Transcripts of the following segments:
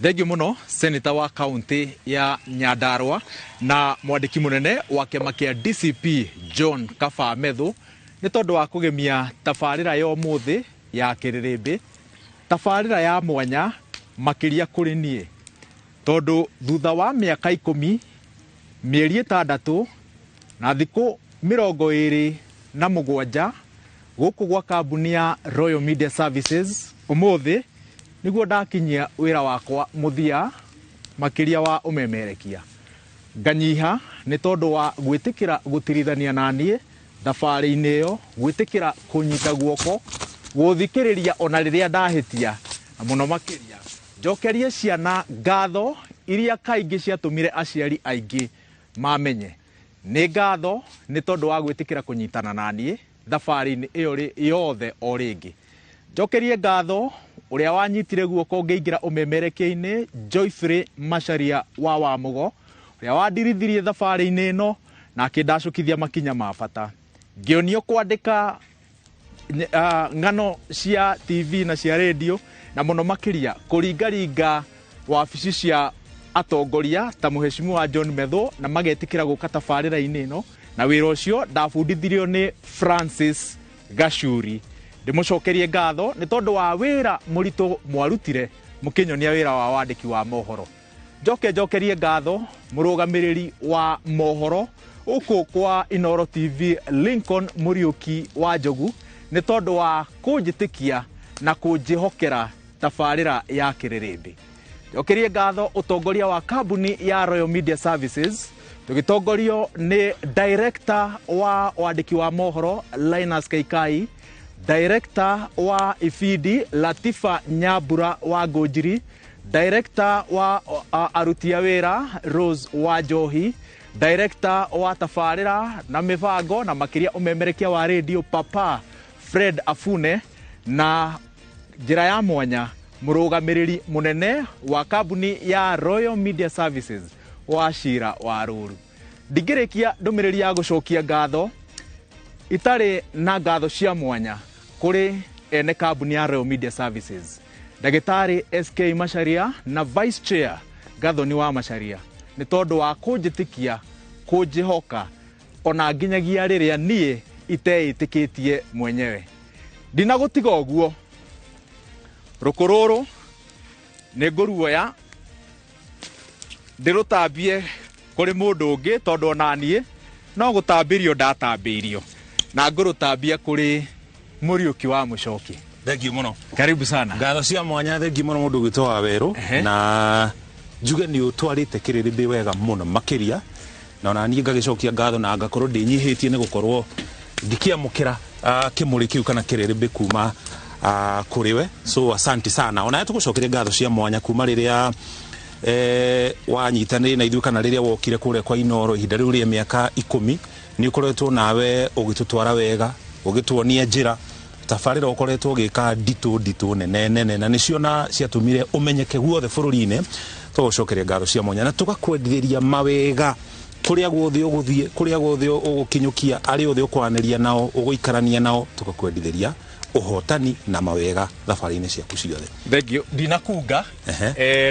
Thengio muno Senator wa kaunti ya Nyandarua na mwandiki munene wa kiama kia DCP John Kabamethu ni tondu wa kugemia tabarira ya umuthi ya Kiririmbi, tabarira ya mwanya makiria kuri nie tondu thutha wa miaka 10 mieri 6 na thiku 27 guku gwa kambuni ya Royal Media Services umuthi niguo ndakinyia wira wakwa muthia makiria wa umemerekia nganyiha ni tondu wa gwitikira gutirithania nanie thabari-ini yo gwitikira kunyita guoko guthikiriria ona riria ndahitia muno makiria njokerie ciana ngatho iria kaingi ciatumire aciari aingi mamenye ni ngatho ni tondu wa gwitikira kunyitana nanie thabari-ini iyo yothe o ringi njokerie ngatho uria wanyitire guoko ngeingira umemerekia-ini Joyfrey Macharia wa Wamugo uria wandirithirie thabari-ini ino na akindacukithia makinya ma bata ngionio kwandika ngano cia TV na cia radio na muno makiria kuringaringa wabici cia atongoria ta muheshimiwa John Methu na magetikira guka tabarira-ini ino na wira ucio ndabundithirio ni Francis Gachuri ndimucokerie ngatho ni tondu wa wira murito mwarutire mukinyonia wira wa wandiki wa mohoro njokerie ngatho murugamiriri wa mohoro uku kwa Inoro TV Lincoln Muriuki wa Njogu ni tondu wa kunjitikia na kunjihokera tabarira ya Kiririmbi njokerie ngatho utongoria wa kambuni ya Royal Media Services tugitongorio ni director wa wandiki wa mohoro Linus Kaikai, director wa Ifidi Latifa Nyambura wa Ngũnjiri, director wa arutia wira Rose wa Njohi, director wa tabarira na mibango na makiria umemerekia wa radio Papa Fred Afune na njira ya mwanya murugamiriri munene wa kambuni ya Royal Media Services Wachira wa Ruru. Ndigirikia ndumiriri ya gucokia ngatho itari na ngatho cia mwanya kuri ene kambuni ya Royal Media Services Dagitari SK Macharia na Vice Chair Gathoni wa Macharia ni tondu wa kunjitikia kunjihoka ona nginyagia riria nie iteitikitie mwenyewe ndinagutiga oguo rukururu ni nguruoya ndirutambie kuri mundu ungi tondu ona nie no gutambirio ndatambirio na ngurutambia kuri Muriuki wa Muchoki. Thengio muno. Karibu sana. Ngatho cia mwanya thengio muno mundu gwitwa Weru na njuge ni utwarite Kiririmbi wega muno makiria na ona nie ngagicokia ngatho na ngakorwo ndinyihitie ni gukorwo ngikiamukira kimuri kiu kana Kiririmbi kuma kuriwe so asante sana ona tugucokeria ngatho cia mwanya kuma riria wanyitanire na ithuĩ kana riria wokire kure kwa Inoro ihinda riu ria miaka 10 ni ukoretwo nawe ugitutwara wega ugituonia njira tabarira ukoretwo ugika nditu nene na nicio na ciatumire umenyeke guothe bururi-ini tugucokeria ngatho cia mwanya na tugakwendithĩria mawega kuria guothe uguthie kuria guothe ugukinyukia ari othe ukwaniria nao uguikarania nao tugakwendithĩria uhotani na mawega thabari-ini ciaku ciothe. Thengio ndinakunga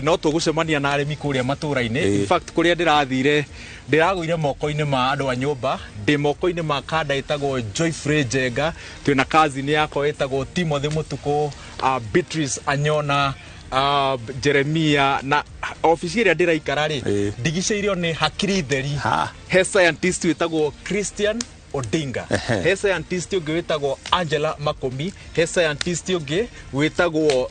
no tugucemania na arimi kuria matura-ini in fact kuria ndirathire ndiraguire moko-ini ma andu a nyumba ndi moko-ini ma kada itagwo Joyfrey Njenga twina cousin yako itagwo Timothy Mutuku Beatrice Anyona Jeremia na ofisi iria ndiraikara ri ndigiceirio ni hakiri theri he scientist witagwo Christian Odinga he scientist ungi witagwo Angela Makomi he scientist ungi witagwo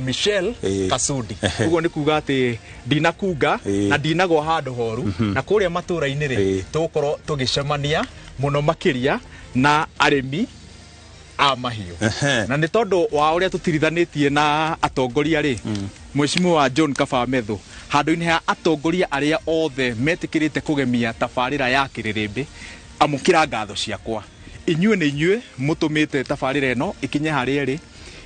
Michelle Kasudi uguo ni kuga ati ndinakunga na ndinagwo handu horu na kuria matura-ini ri tukorwo tugicemania muno makiria na arimi a mahiu na ni tondu wa uria tutirithanetie na atongoria ri Mheshimiwa John Kabamethu handu-ini ha atongoria aria othe metikirite kugemia tabarira ya Kiririmbi amukira ngatho ciakwa inyue ni inyue mutumite tabarira ino ikinye haria ri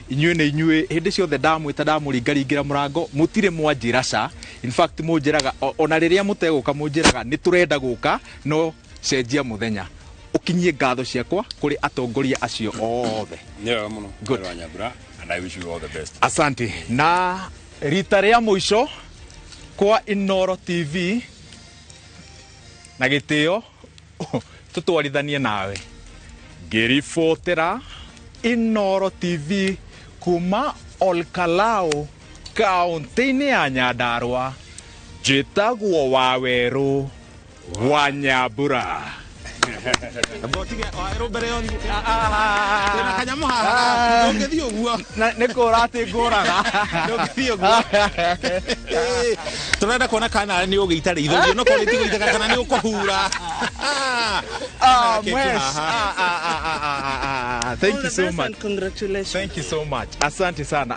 inyue ni inyue hindi ciothe ndamwita ndamuringaringira murango mutire mwanjira ca in fact munjiraga ona riria muteguka munjiraga ni turenda guka no cenjia muthenya ukinyie ngatho ciakwa kuri atongoria acio othe muno good Nyambura and I wish you all the best. Asante na rita rĩa mũico kwa Inooro TV na gĩtĩo tutwarithanie nawe ngĩribotera Inooro TV kuma Olkalau kaunti-inĩ ya Nyandarua njĩtagwo Wawerũ wa Nyambura. Turenda kuona kana ni ũgĩita rĩithũrio no kũrĩ tigũita kana ni ũkũhura. Thank you so much. Congratulations. Thank you so much. Asante sana.